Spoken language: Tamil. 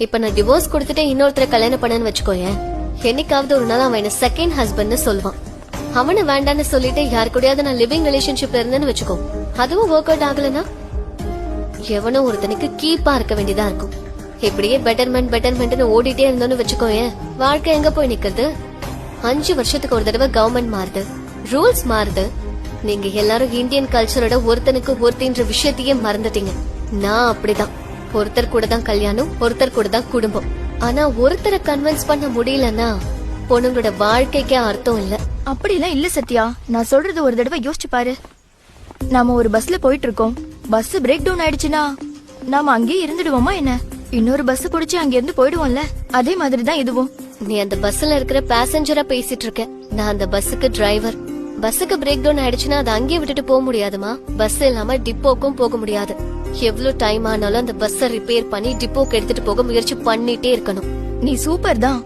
இப்ப நான் டிவோர்ஸ் கொடுத்துட்டு இன்னொருத்தர கல்யாணம் பண்ணன்னு வச்சுக்கோயேன், என்னைக்காவது ஒரு நாள் அவன் என்ன செகண்ட் ஹஸ்பண்ட்னு சொல்லுவான். அவனை வேண்டான்னு சொல்லிட்டு யாரு கூடயாவது நான் லிவிங் ரிலேஷன்ஷிப்ல இருந்தேன்னு வச்சுக்கோ, அதுவும் ஒர்க் அவுட் ஆகலனா எவனோ ஒருத்தனுக்கு கீப்பா இருக்க வேண்டியதா இருக்கும். இப்படியே பெட்டர்மெண்ட் ஓடிட்டே இருந்தோன்னு வச்சுக்கோயேன், வாழ்க்கை எங்க போய் நிக்கிறது? 5 வருஷத்துக்கு ஒரு தடவை கவர்மெண்ட் மாறுது, ரூல்ஸ் மாறுது. நீங்க எல்லாரும் இந்தியன் கல்ச்சரோட ஒருத்தனுக்கு ஒருத்தின்ற விஷயத்தையே மறந்துட்டீங்க. நான் அப்படிதான், ஒருத்தர் கூட தான் கல்யாணம், ஒருத்தர் கூட தான் குடும்பம். ஆனா ஒருத்தரை கன்வின்ஸ் பண்ண முடியலன்னா பொண்ணுங்களோட வாழ்க்கைக்கே அர்த்தம் இல்ல. அப்படிலாம் இல்ல சத்யா, நான் சொல்றது ஒரு தடவை யோசிச்சு பாரு. நாம ஒரு பஸ்ல போயிட்டு இருக்கோம், பஸ் பிரேக் டவுன் ஆயிடுச்சுன்னா நாம அங்கேயே இருந்துடுவோமா என்ன? இன்னொரு பஸ் புடிச்சு அங்க இருந்து போயிடுவோம்ல. அதே மாதிரிதான் இதுவும். நீ அந்த பஸ்ல இருக்கிற பேசஞ்சரா பேசிட்டு இருக்க, நான் அந்த பஸ்ஸுக்கு டிரைவர். பஸ்ஸுக்கு பிரேக் டவுன் ஆயிடுச்சுன்னா அதை அங்கேயே விட்டுட்டு போக முடியாதுமா. பஸ் இல்லாம டிப்போக்கும் போக முடியாது. எவ்வளவு டைம் ஆனாலும் அந்த பஸ்ஸ ரிப்பேர் பண்ணி டிப்போக்கு எடுத்துட்டு போக முயற்சி பண்ணிட்டே இருக்கணும். நீ சூப்பர் தான்,